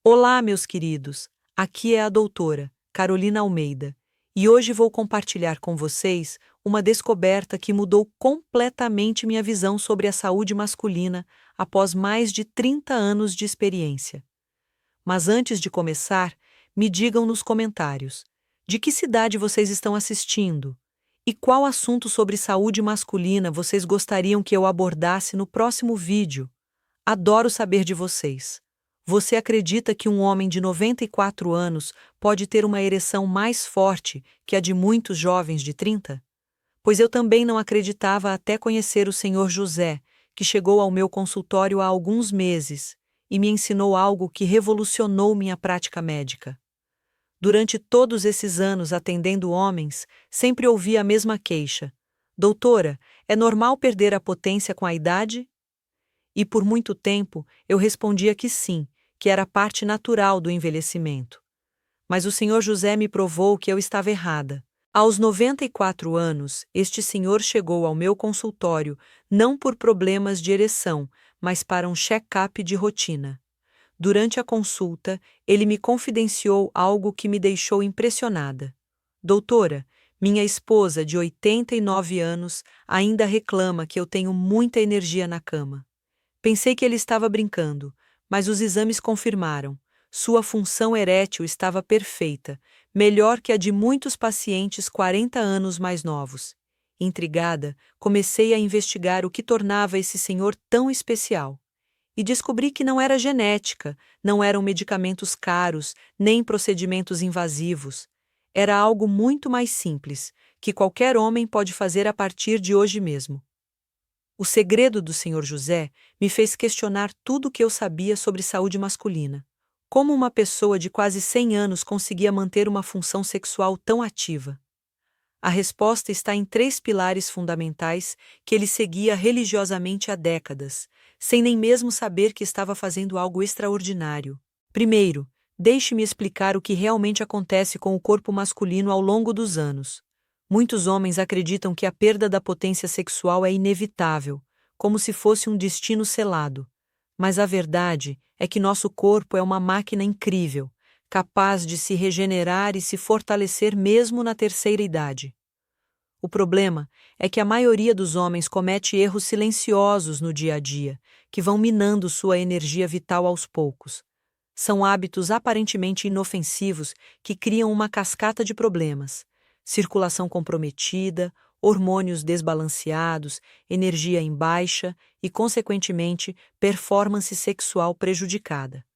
Olá, meus queridos. Aqui é a doutora Carolina Almeida e hoje vou compartilhar com vocês uma descoberta que mudou completamente minha visão sobre a saúde masculina após mais de 30 anos de experiência. Mas antes de começar, me digam nos comentários: de que cidade vocês estão assistindo? E qual assunto sobre saúde masculina vocês gostariam que eu abordasse no próximo vídeo? Adoro saber de vocês. Você acredita que um homem de 94 anos pode ter uma ereção mais forte que a de muitos jovens de 30? Pois eu também não acreditava até conhecer o Senhor José, que chegou ao meu consultório há alguns meses e me ensinou algo que revolucionou minha prática médica. Durante todos esses anos atendendo homens, sempre ouvi a mesma queixa: Doutora, é normal perder a potência com a idade? E por muito tempo eu respondia que sim, que era parte natural do envelhecimento. Mas o Senhor José me provou que eu estava errada. Aos 94 anos, este senhor chegou ao meu consultório não por problemas de ereção, mas para um check-up de rotina. Durante a consulta, ele me confidenciou algo que me deixou impressionada. Doutora, minha esposa, de 89 anos, ainda reclama que eu tenho muita energia na cama. Pensei que ele estava brincando, mas os exames confirmaram. Sua função erétil estava perfeita, melhor que a de muitos pacientes 40 anos mais novos. Intrigada, comecei a investigar o que tornava esse senhor tão especial. E descobri que não era genética, não eram medicamentos caros, nem procedimentos invasivos. Era algo muito mais simples, que qualquer homem pode fazer a partir de hoje mesmo. O segredo do Senhor José me fez questionar tudo o que eu sabia sobre saúde masculina. Como uma pessoa de quase 100 anos conseguia manter uma função sexual tão ativa? A resposta está em 3 pilares fundamentais que ele seguia religiosamente há décadas, sem nem mesmo saber que estava fazendo algo extraordinário. Primeiro, deixe-me explicar o que realmente acontece com o corpo masculino ao longo dos anos. Muitos homens acreditam que a perda da potência sexual é inevitável, como se fosse um destino selado. Mas a verdade é que nosso corpo é uma máquina incrível, capaz de se regenerar e se fortalecer mesmo na terceira idade. O problema é que a maioria dos homens comete erros silenciosos no dia a dia, que vão minando sua energia vital aos poucos. São hábitos aparentemente inofensivos que criam uma cascata de problemas: circulação comprometida, hormônios desbalanceados, energia em baixa e, consequentemente, performance sexual prejudicada.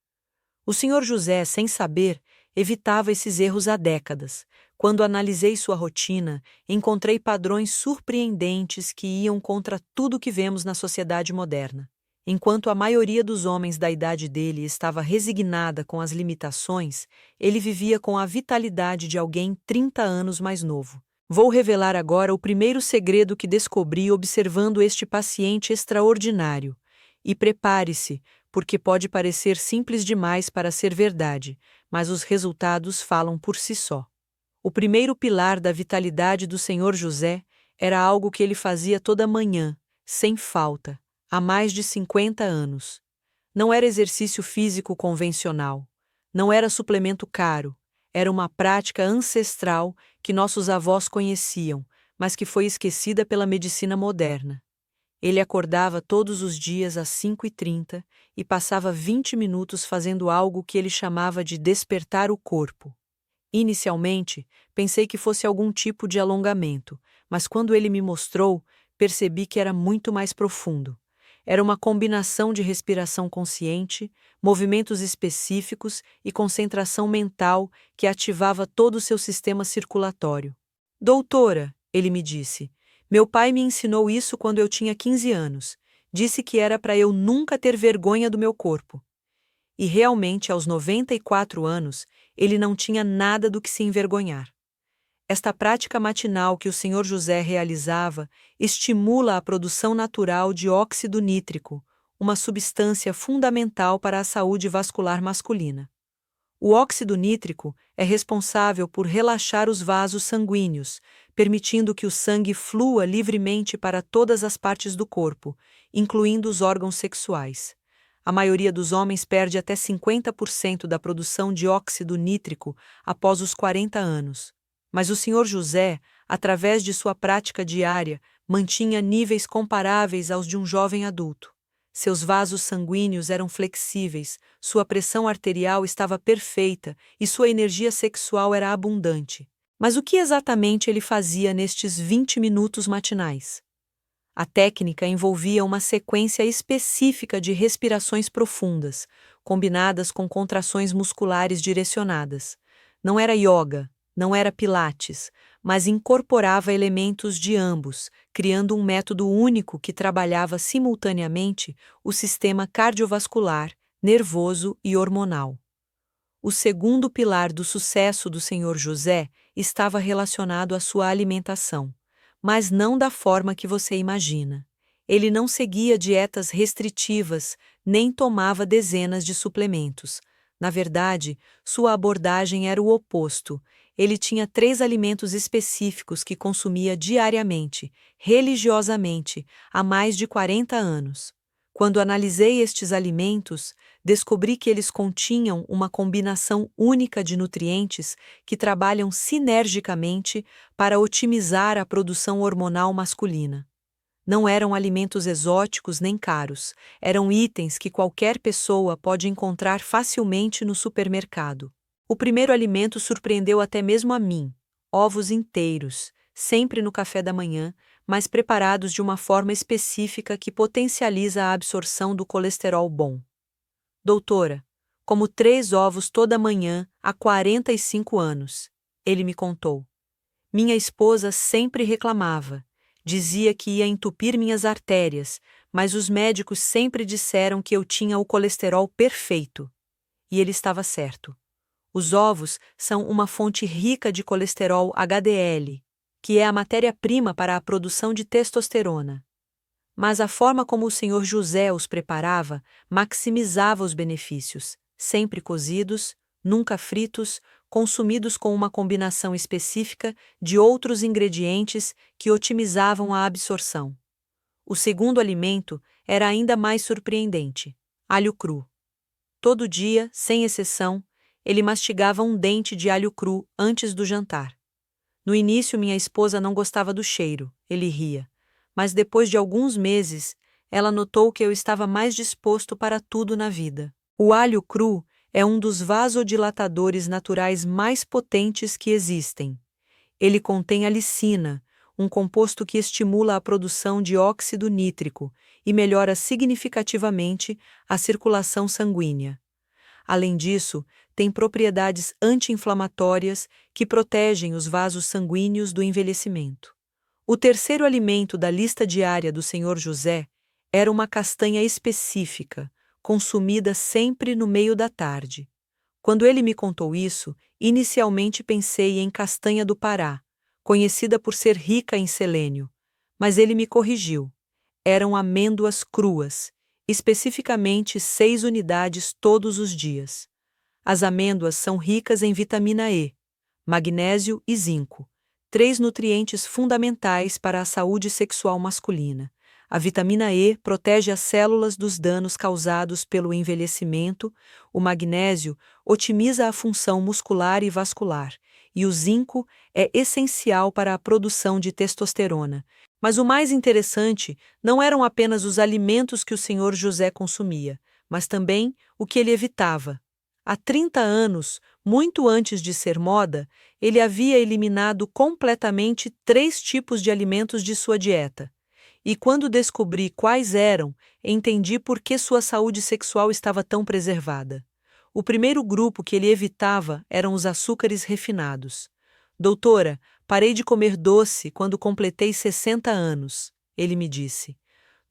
O Senhor José, sem saber, evitava esses erros há décadas. Quando analisei sua rotina, encontrei padrões surpreendentes que iam contra tudo que vemos na sociedade moderna. Enquanto a maioria dos homens da idade dele estava resignada com as limitações, ele vivia com a vitalidade de alguém 30 anos mais novo. Vou revelar agora o primeiro segredo que descobri observando este paciente extraordinário. E prepare-se, porque pode parecer simples demais para ser verdade, mas os resultados falam por si só. O primeiro pilar da vitalidade do Senhor José era algo que ele fazia toda manhã, sem falta, há mais de 50 anos. Não era exercício físico convencional, não era suplemento caro, era uma prática ancestral que nossos avós conheciam, mas que foi esquecida pela medicina moderna. Ele acordava todos os dias às 5h30 e passava 20 minutos fazendo algo que ele chamava de despertar o corpo. Inicialmente, pensei que fosse algum tipo de alongamento, mas quando ele me mostrou, percebi que era muito mais profundo. Era uma combinação de respiração consciente, movimentos específicos e concentração mental que ativava todo o seu sistema circulatório. Doutora, ele me disse, meu pai me ensinou isso quando eu tinha 15 anos. Disse que era para eu nunca ter vergonha do meu corpo. E realmente, aos 94 anos, ele não tinha nada do que se envergonhar. Esta prática matinal que o Senhor José realizava estimula a produção natural de óxido nítrico, uma substância fundamental para a saúde vascular masculina. O óxido nítrico é responsável por relaxar os vasos sanguíneos, permitindo que o sangue flua livremente para todas as partes do corpo, incluindo os órgãos sexuais. A maioria dos homens perde até 50% da produção de óxido nítrico após os 40 anos. Mas o Sr. José, através de sua prática diária, mantinha níveis comparáveis aos de um jovem adulto. Seus vasos sanguíneos eram flexíveis, sua pressão arterial estava perfeita e sua energia sexual era abundante. Mas o que exatamente ele fazia nestes 20 minutos matinais? A técnica envolvia uma sequência específica de respirações profundas, combinadas com contrações musculares direcionadas. Não era yoga, não era pilates, mas incorporava elementos de ambos, criando um método único que trabalhava simultaneamente o sistema cardiovascular, nervoso e hormonal. O segundo pilar do sucesso do Sr. José estava relacionado à sua alimentação, mas não da forma que você imagina. Ele não seguia dietas restritivas, nem tomava dezenas de suplementos. Na verdade, sua abordagem era o oposto. Ele tinha 3 alimentos específicos que consumia diariamente, religiosamente, há mais de 40 anos. Quando analisei estes alimentos, descobri que eles continham uma combinação única de nutrientes que trabalham sinergicamente para otimizar a produção hormonal masculina. Não eram alimentos exóticos nem caros, eram itens que qualquer pessoa pode encontrar facilmente no supermercado. O primeiro alimento surpreendeu até mesmo a mim: ovos inteiros, sempre no café da manhã, mas preparados de uma forma específica que potencializa a absorção do colesterol bom. Doutora, como 3 ovos toda manhã há 45 anos, ele me contou. Minha esposa sempre reclamava. Dizia que ia entupir minhas artérias, mas os médicos sempre disseram que eu tinha o colesterol perfeito. E ele estava certo. Os ovos são uma fonte rica de colesterol HDL, que é a matéria-prima para a produção de testosterona. Mas a forma como o Sr. José os preparava maximizava os benefícios, sempre cozidos, nunca fritos, consumidos com uma combinação específica de outros ingredientes que otimizavam a absorção. O segundo alimento era ainda mais surpreendente: alho cru. Todo dia, sem exceção, ele mastigava um dente de alho cru antes do jantar. No início, minha esposa não gostava do cheiro, ele ria. Mas depois de alguns meses, ela notou que eu estava mais disposto para tudo na vida. O alho cru é um dos vasodilatadores naturais mais potentes que existem. Ele contém alicina, um composto que estimula a produção de óxido nítrico e melhora significativamente a circulação sanguínea. Além disso, tem propriedades anti-inflamatórias que protegem os vasos sanguíneos do envelhecimento. O terceiro alimento da lista diária do Sr. José era uma castanha específica, consumida sempre no meio da tarde. Quando ele me contou isso, inicialmente pensei em castanha do Pará, conhecida por ser rica em selênio, mas ele me corrigiu. Eram amêndoas cruas, especificamente 6 unidades todos os dias. As amêndoas são ricas em vitamina E, magnésio e zinco, 3 nutrientes fundamentais para a saúde sexual masculina. A vitamina E protege as células dos danos causados pelo envelhecimento, o magnésio otimiza a função muscular e vascular, e o zinco é essencial para a produção de testosterona. Mas o mais interessante não eram apenas os alimentos que o Sr. José consumia, mas também o que ele evitava. Há 30 anos, muito antes de ser moda, ele havia eliminado completamente 3 tipos de alimentos de sua dieta. E quando descobri quais eram, entendi por que sua saúde sexual estava tão preservada. O primeiro grupo que ele evitava eram os açúcares refinados. Doutora, parei de comer doce quando completei 60 anos, ele me disse.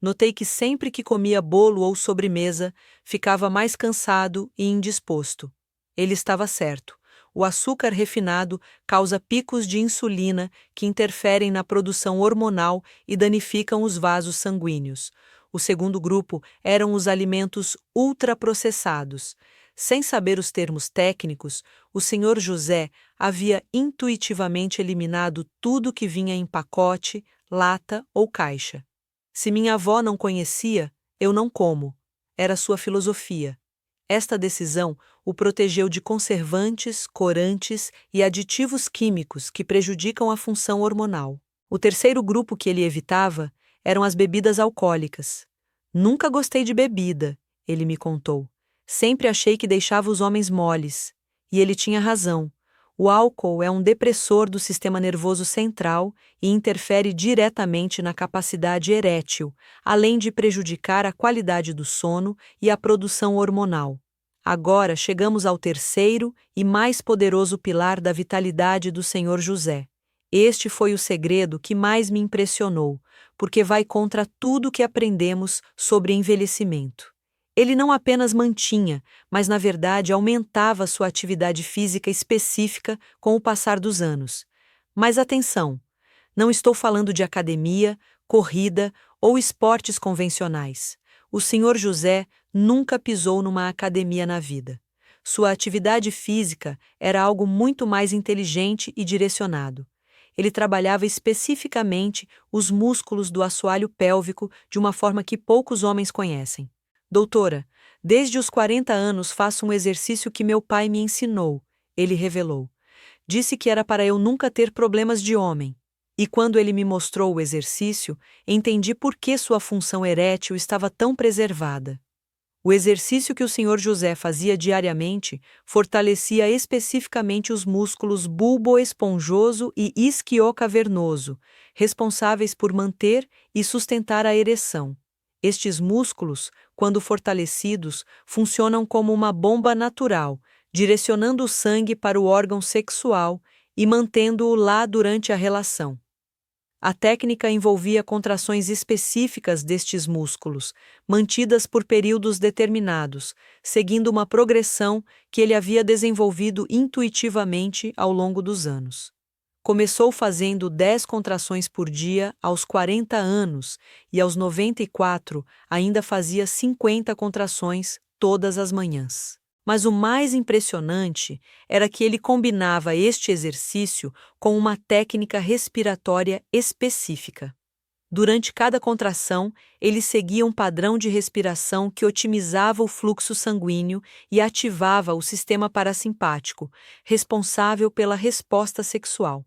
Notei que sempre que comia bolo ou sobremesa, ficava mais cansado e indisposto. Ele estava certo. O açúcar refinado causa picos de insulina que interferem na produção hormonal e danificam os vasos sanguíneos. O segundo grupo eram os alimentos ultraprocessados. Sem saber os termos técnicos, o Sr. José havia intuitivamente eliminado tudo que vinha em pacote, lata ou caixa. Se minha avó não conhecia, eu não como. era sua filosofia. Esta decisão o protegeu de conservantes, corantes e aditivos químicos que prejudicam a função hormonal. O terceiro grupo que ele evitava eram as bebidas alcoólicas. Nunca gostei de bebida, ele me contou. Sempre achei que deixava os homens moles. E ele tinha razão. O álcool é um depressor do sistema nervoso central e interfere diretamente na capacidade erétil, além de prejudicar a qualidade do sono e a produção hormonal. Agora chegamos ao terceiro e mais poderoso pilar da vitalidade do Senhor José. Este foi o segredo que mais me impressionou, porque vai contra tudo que aprendemos sobre envelhecimento. Ele não apenas mantinha, mas na verdade aumentava sua atividade física específica com o passar dos anos. Mas atenção, não estou falando de academia, corrida ou esportes convencionais. O Senhor José nunca pisou numa academia na vida. Sua atividade física era algo muito mais inteligente e direcionado. Ele trabalhava especificamente os músculos do assoalho pélvico de uma forma que poucos homens conhecem. Doutora, desde os 40 anos faço um exercício que meu pai me ensinou, ele revelou. Disse que era para eu nunca ter problemas de homem. E quando ele me mostrou o exercício, entendi por que sua função erétil estava tão preservada. O exercício que o Senhor José fazia diariamente fortalecia especificamente os músculos bulboesponjoso e isquiocavernoso, responsáveis por manter e sustentar a ereção. Estes músculos, quando fortalecidos, funcionam como uma bomba natural, direcionando o sangue para o órgão sexual e mantendo-o lá durante a relação. A técnica envolvia contrações específicas destes músculos, mantidas por períodos determinados, seguindo uma progressão que ele havia desenvolvido intuitivamente ao longo dos anos. Começou fazendo 10 contrações por dia aos 40 anos e aos 94 ainda fazia 50 contrações todas as manhãs. Mas o mais impressionante era que ele combinava este exercício com uma técnica respiratória específica. Durante cada contração, ele seguia um padrão de respiração que otimizava o fluxo sanguíneo e ativava o sistema parasimpático, responsável pela resposta sexual.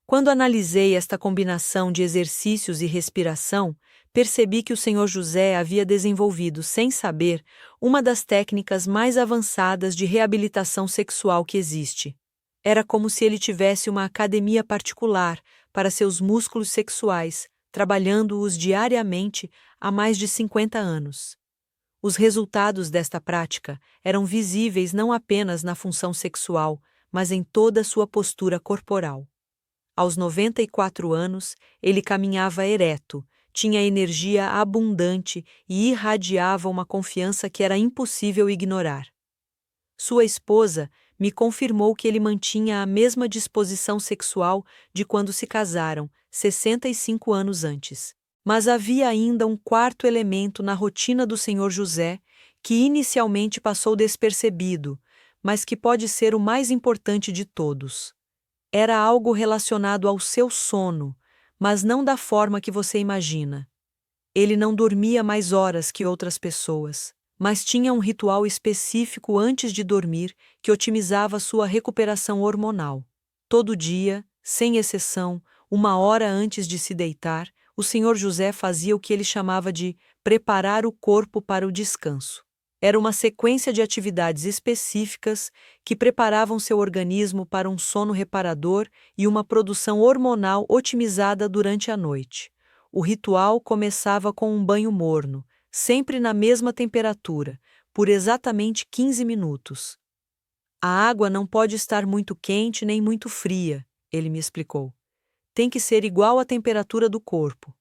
Quando analisei esta combinação de exercícios e respiração, percebi que o Senhor José havia desenvolvido, sem saber, uma das técnicas mais avançadas de reabilitação sexual que existe. Era como se ele tivesse uma academia particular para seus músculos sexuais, trabalhando-os diariamente há mais de 50 anos. Os resultados desta prática eram visíveis não apenas na função sexual, mas em toda a sua postura corporal. Aos 94 anos, ele caminhava ereto, tinha energia abundante e irradiava uma confiança que era impossível ignorar. Sua esposa me confirmou que ele mantinha a mesma disposição sexual de quando se casaram, 65 anos antes. Mas havia ainda um quarto elemento na rotina do Senhor José, que inicialmente passou despercebido, mas que pode ser o mais importante de todos. Era algo relacionado ao seu sono, mas não da forma que você imagina. Ele não dormia mais horas que outras pessoas, mas tinha um ritual específico antes de dormir que otimizava sua recuperação hormonal. Todo dia, sem exceção, 1 hora antes de se deitar, o Senhor José fazia o que ele chamava de preparar o corpo para o descanso. Era uma sequência de atividades específicas que preparavam seu organismo para um sono reparador e uma produção hormonal otimizada durante a noite. O ritual começava com um banho morno, sempre na mesma temperatura, por exatamente 15 minutos. A água não pode estar muito quente nem muito fria, ele me explicou. Tem que ser igual à temperatura do corpo.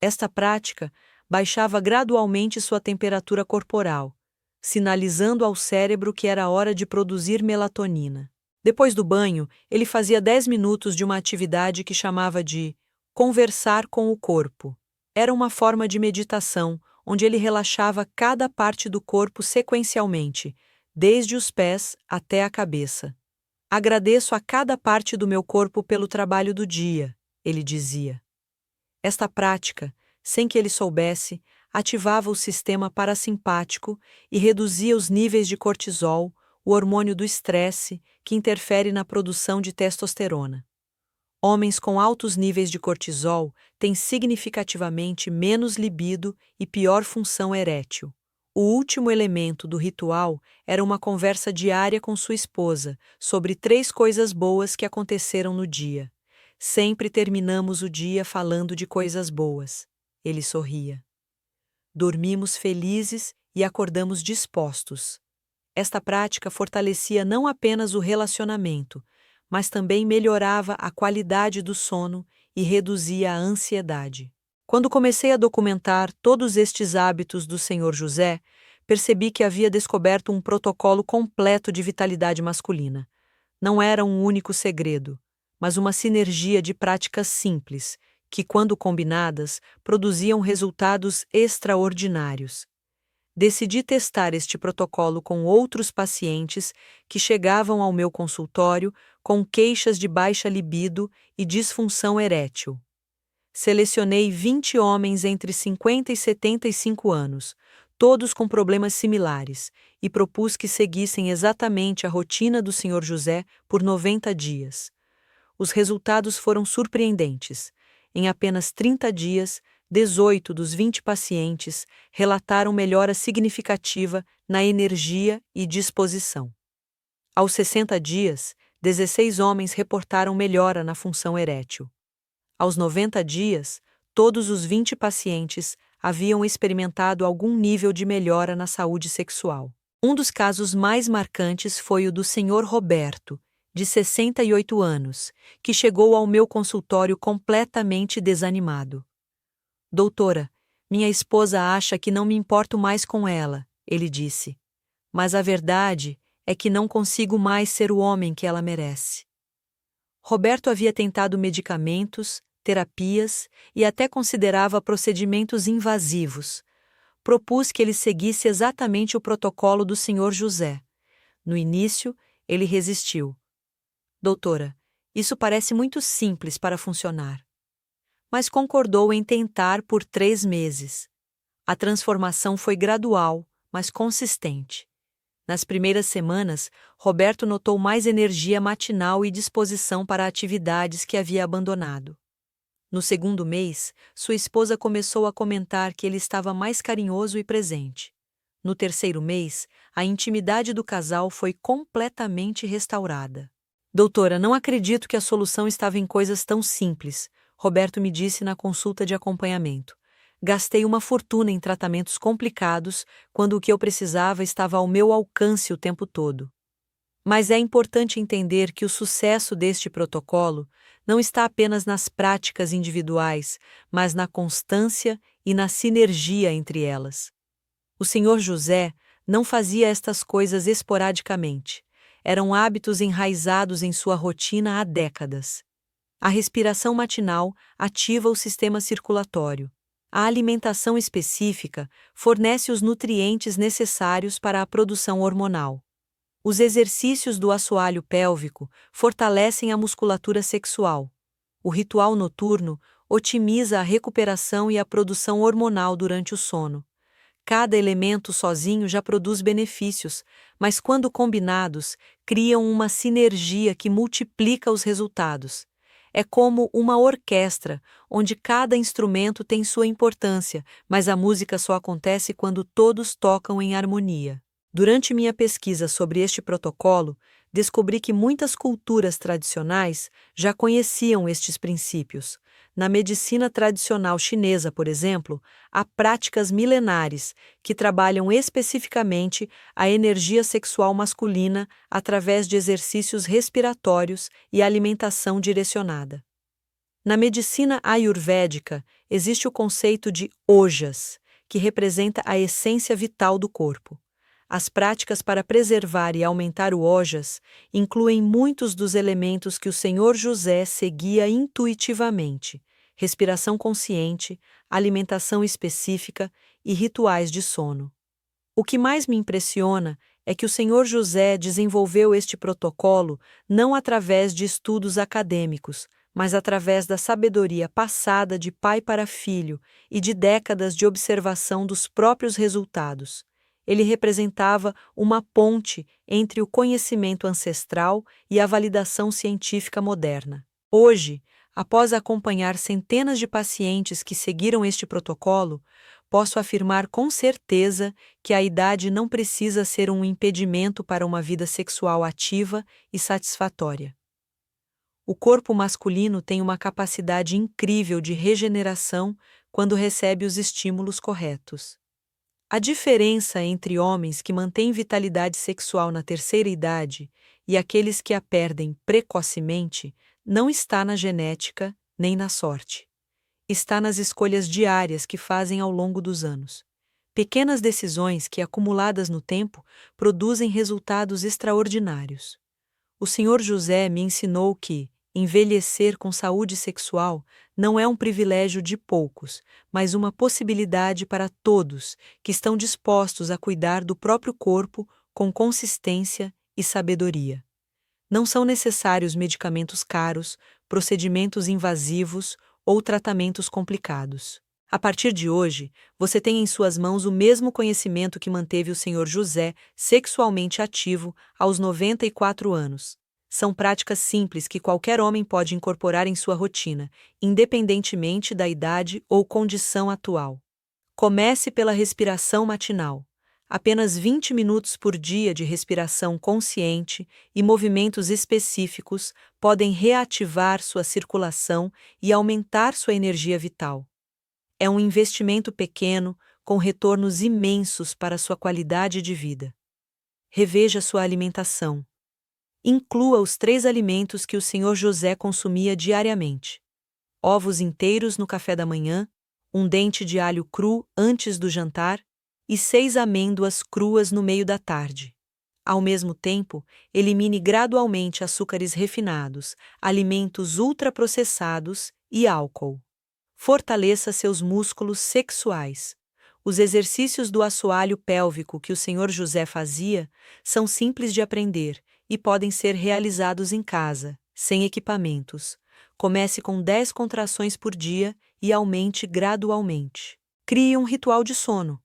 Esta prática baixava gradualmente sua temperatura corporal, sinalizando ao cérebro que era hora de produzir melatonina. Depois do banho, ele fazia 10 minutos de uma atividade que chamava de conversar com o corpo. Era uma forma de meditação, onde ele relaxava cada parte do corpo sequencialmente, desde os pés até a cabeça. Agradeço a cada parte do meu corpo pelo trabalho do dia, ele dizia. Esta prática, sem que ele soubesse, ativava o sistema parasimpático e reduzia os níveis de cortisol, o hormônio do estresse, que interfere na produção de testosterona. Homens com altos níveis de cortisol têm significativamente menos libido e pior função erétil. O último elemento do ritual era uma conversa diária com sua esposa sobre 3 coisas boas que aconteceram no dia. Sempre terminamos o dia falando de coisas boas. Ele sorria. Dormimos felizes e acordamos dispostos. Esta prática fortalecia não apenas o relacionamento, mas também melhorava a qualidade do sono e reduzia a ansiedade. Quando comecei a documentar todos estes hábitos do Senhor José, percebi que havia descoberto um protocolo completo de vitalidade masculina. Não era um único segredo, mas uma sinergia de práticas simples, que, quando combinadas, produziam resultados extraordinários. Decidi testar este protocolo com outros pacientes que chegavam ao meu consultório com queixas de baixa libido e disfunção erétil. Selecionei 20 homens entre 50 e 75 anos, todos com problemas similares, e propus que seguissem exatamente a rotina do Sr. José por 90 dias. Os resultados foram surpreendentes. Em apenas 30 dias, 18 dos 20 pacientes relataram melhora significativa na energia e disposição. Aos 60 dias, 16 homens reportaram melhora na função erétil. Aos 90 dias, todos os 20 pacientes haviam experimentado algum nível de melhora na saúde sexual. Um dos casos mais marcantes foi o do Sr. Roberto, de 68 anos, que chegou ao meu consultório completamente desanimado. Doutora, minha esposa acha que não me importo mais com ela, ele disse. Mas a verdade é que não consigo mais ser o homem que ela merece. Roberto havia tentado medicamentos, terapias e até considerava procedimentos invasivos. Propus que ele seguisse exatamente o protocolo do Sr. José. No início, ele resistiu. Doutora, isso parece muito simples para funcionar. Mas concordou em tentar por 3 meses. A transformação foi gradual, mas consistente. Nas primeiras semanas, Roberto notou mais energia matinal e disposição para atividades que havia abandonado. No segundo mês, sua esposa começou a comentar que ele estava mais carinhoso e presente. No terceiro mês, a intimidade do casal foi completamente restaurada. Doutora, não acredito que a solução estava em coisas tão simples, Roberto me disse na consulta de acompanhamento. Gastei uma fortuna em tratamentos complicados, quando o que eu precisava estava ao meu alcance o tempo todo. Mas é importante entender que o sucesso deste protocolo não está apenas nas práticas individuais, mas na constância e na sinergia entre elas. O Sr. José não fazia estas coisas esporadicamente. Eram hábitos enraizados em sua rotina há décadas. A respiração matinal ativa o sistema circulatório. A alimentação específica fornece os nutrientes necessários para a produção hormonal. Os exercícios do assoalho pélvico fortalecem a musculatura sexual. O ritual noturno otimiza a recuperação e a produção hormonal durante o sono. Cada elemento sozinho já produz benefícios, mas quando combinados, criam uma sinergia que multiplica os resultados. É como uma orquestra, onde cada instrumento tem sua importância, mas a música só acontece quando todos tocam em harmonia. Durante minha pesquisa sobre este protocolo, descobri que muitas culturas tradicionais já conheciam estes princípios. Na medicina tradicional chinesa, por exemplo, há práticas milenares que trabalham especificamente a energia sexual masculina através de exercícios respiratórios e alimentação direcionada. Na medicina ayurvédica, existe o conceito de ojas, que representa a essência vital do corpo. As práticas para preservar e aumentar o ojas incluem muitos dos elementos que o Sr. José seguia intuitivamente: respiração consciente, alimentação específica e rituais de sono. O que mais me impressiona é que o Sr. José desenvolveu este protocolo não através de estudos acadêmicos, mas através da sabedoria passada de pai para filho e de décadas de observação dos próprios resultados. Ele representava uma ponte entre o conhecimento ancestral e a validação científica moderna. Hoje, após acompanhar centenas de pacientes que seguiram este protocolo, posso afirmar com certeza que a idade não precisa ser um impedimento para uma vida sexual ativa e satisfatória. O corpo masculino tem uma capacidade incrível de regeneração quando recebe os estímulos corretos. A diferença entre homens que mantêm vitalidade sexual na terceira idade e aqueles que a perdem precocemente não está na genética nem na sorte. Está nas escolhas diárias que fazem ao longo dos anos. Pequenas decisões que, acumuladas no tempo, produzem resultados extraordinários. O Senhor José me ensinou que envelhecer com saúde sexual não é um privilégio de poucos, mas uma possibilidade para todos que estão dispostos a cuidar do próprio corpo com consistência e sabedoria. Não são necessários medicamentos caros, procedimentos invasivos ou tratamentos complicados. A partir de hoje, você tem em suas mãos o mesmo conhecimento que manteve o Senhor José sexualmente ativo aos 94 anos. São práticas simples que qualquer homem pode incorporar em sua rotina, independentemente da idade ou condição atual. Comece pela respiração matinal. Apenas 20 minutos por dia de respiração consciente e movimentos específicos podem reativar sua circulação e aumentar sua energia vital. É um investimento pequeno, com retornos imensos para sua qualidade de vida. Reveja sua alimentação. Inclua os 3 alimentos que o Senhor José consumia diariamente: ovos inteiros no café da manhã, um dente de alho cru antes do jantar e 6 amêndoas cruas no meio da tarde. Ao mesmo tempo, elimine gradualmente açúcares refinados, alimentos ultraprocessados e álcool. Fortaleça seus músculos sexuais. Os exercícios do assoalho pélvico que o Senhor José fazia são simples de aprender e podem ser realizados em casa, sem equipamentos. Comece com 10 contrações por dia e aumente gradualmente. Crie um ritual de sono.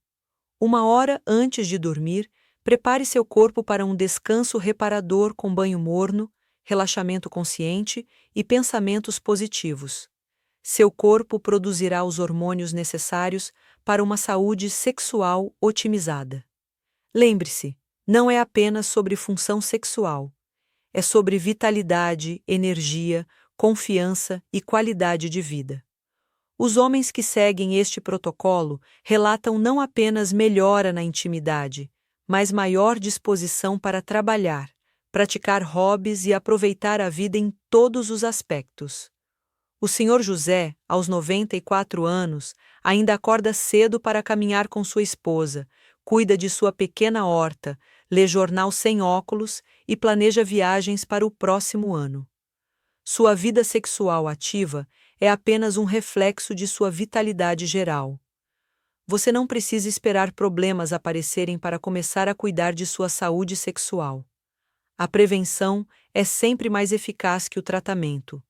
1 hora antes de dormir, prepare seu corpo para um descanso reparador com banho morno, relaxamento consciente e pensamentos positivos. Seu corpo produzirá os hormônios necessários para uma saúde sexual otimizada. Lembre-se, não é apenas sobre função sexual. É sobre vitalidade, energia, confiança e qualidade de vida. Os homens que seguem este protocolo relatam não apenas melhora na intimidade, mas maior disposição para trabalhar, praticar hobbies e aproveitar a vida em todos os aspectos. O Senhor José, aos 94 anos, ainda acorda cedo para caminhar com sua esposa, cuida de sua pequena horta, lê jornal sem óculos e planeja viagens para o próximo ano. Sua vida sexual ativa é apenas um reflexo de sua vitalidade geral. Você não precisa esperar problemas aparecerem para começar a cuidar de sua saúde sexual. A prevenção é sempre mais eficaz que o tratamento.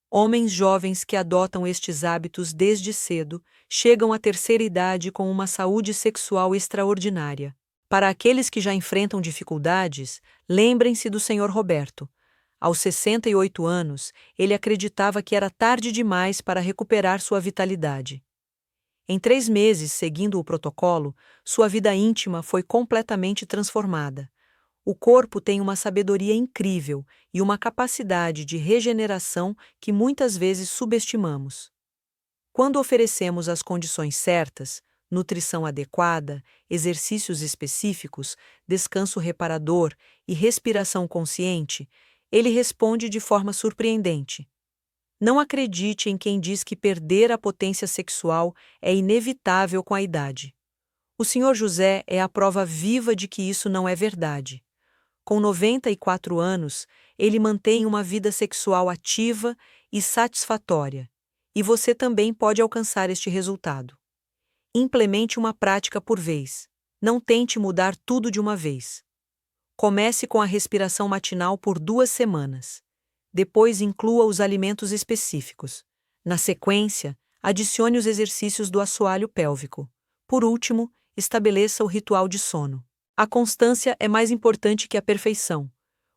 Homens jovens que adotam estes hábitos desde cedo chegam à terceira idade com uma saúde sexual extraordinária. Para aqueles que já enfrentam dificuldades, lembrem-se do Sr. Roberto. Aos 68 anos, ele acreditava que era tarde demais para recuperar sua vitalidade. Em 3 meses seguindo o protocolo, sua vida íntima foi completamente transformada. O corpo tem uma sabedoria incrível e uma capacidade de regeneração que muitas vezes subestimamos. Quando oferecemos as condições certas, nutrição adequada, exercícios específicos, descanso reparador e respiração consciente, ele responde de forma surpreendente. Não acredite em quem diz que perder a potência sexual é inevitável com a idade. O Senhor José é a prova viva de que isso não é verdade. Com 94 anos, ele mantém uma vida sexual ativa e satisfatória, e você também pode alcançar este resultado. Implemente uma prática por vez. Não tente mudar tudo de uma vez. Comece com a respiração matinal por 2 semanas. Depois, inclua os alimentos específicos. Na sequência, adicione os exercícios do assoalho pélvico. Por último, estabeleça o ritual de sono. A constância é mais importante que a perfeição.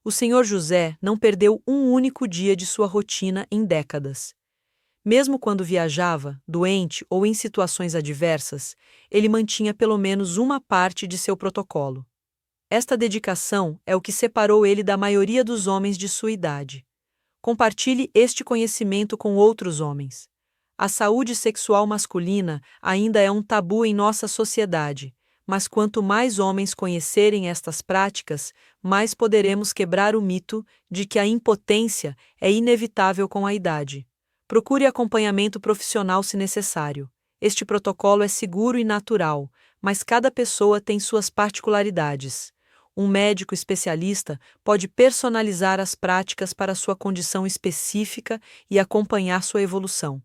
O Sr. José não perdeu um único dia de sua rotina em décadas. Mesmo quando viajava, doente ou em situações adversas, ele mantinha pelo menos uma parte de seu protocolo. Esta dedicação é o que separou ele da maioria dos homens de sua idade. Compartilhe este conhecimento com outros homens. A saúde sexual masculina ainda é um tabu em nossa sociedade, mas quanto mais homens conhecerem estas práticas, mais poderemos quebrar o mito de que a impotência é inevitável com a idade. Procure acompanhamento profissional se necessário. Este protocolo é seguro e natural, mas cada pessoa tem suas particularidades. Um médico especialista pode personalizar as práticas para sua condição específica e acompanhar sua evolução.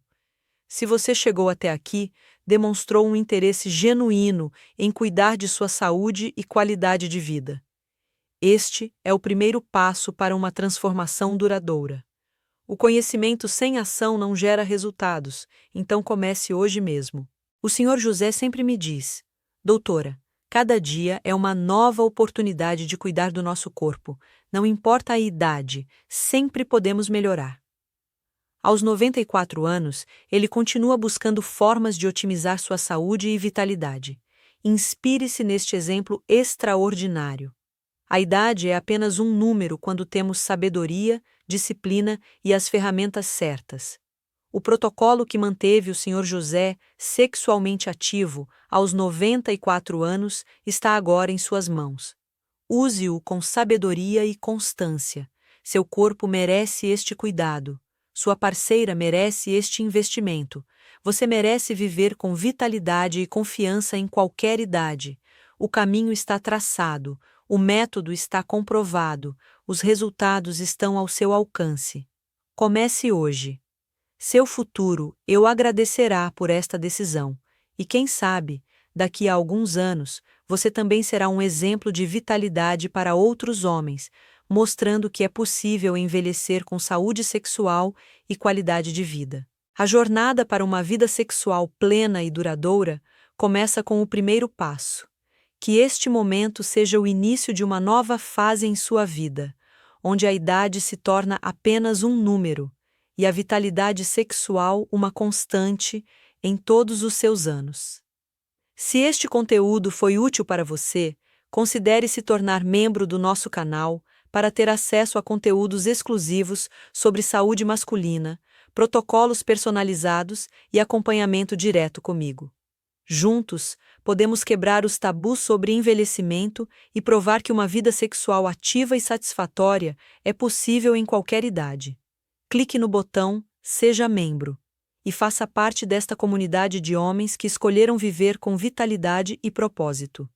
Se você chegou até aqui, demonstrou um interesse genuíno em cuidar de sua saúde e qualidade de vida. Este é o primeiro passo para uma transformação duradoura. O conhecimento sem ação não gera resultados, então comece hoje mesmo. O Sr. José sempre me diz: Doutora, cada dia é uma nova oportunidade de cuidar do nosso corpo. Não importa a idade, sempre podemos melhorar. Aos 94 anos, ele continua buscando formas de otimizar sua saúde e vitalidade. Inspire-se neste exemplo extraordinário. A idade é apenas um número quando temos sabedoria, disciplina e as ferramentas certas. O protocolo que manteve o Sr. José sexualmente ativo aos 94 anos está agora em suas mãos. Use-o com sabedoria e constância. Seu corpo merece este cuidado. Sua parceira merece este investimento. Você merece viver com vitalidade e confiança em qualquer idade. O caminho está traçado, o método está comprovado, os resultados estão ao seu alcance. Comece hoje. Seu futuro o agradecerá por esta decisão, e quem sabe, daqui a alguns anos, você também será um exemplo de vitalidade para outros homens, mostrando que é possível envelhecer com saúde sexual e qualidade de vida. A jornada para uma vida sexual plena e duradoura começa com o primeiro passo. Que este momento seja o início de uma nova fase em sua vida, onde a idade se torna apenas um número e a vitalidade sexual uma constante em todos os seus anos. Se este conteúdo foi útil para você, considere se tornar membro do nosso canal para ter acesso a conteúdos exclusivos sobre saúde masculina, protocolos personalizados e acompanhamento direto comigo. Juntos, podemos quebrar os tabus sobre envelhecimento e provar que uma vida sexual ativa e satisfatória é possível em qualquer idade. Clique no botão Seja Membro e faça parte desta comunidade de homens que escolheram viver com vitalidade e propósito.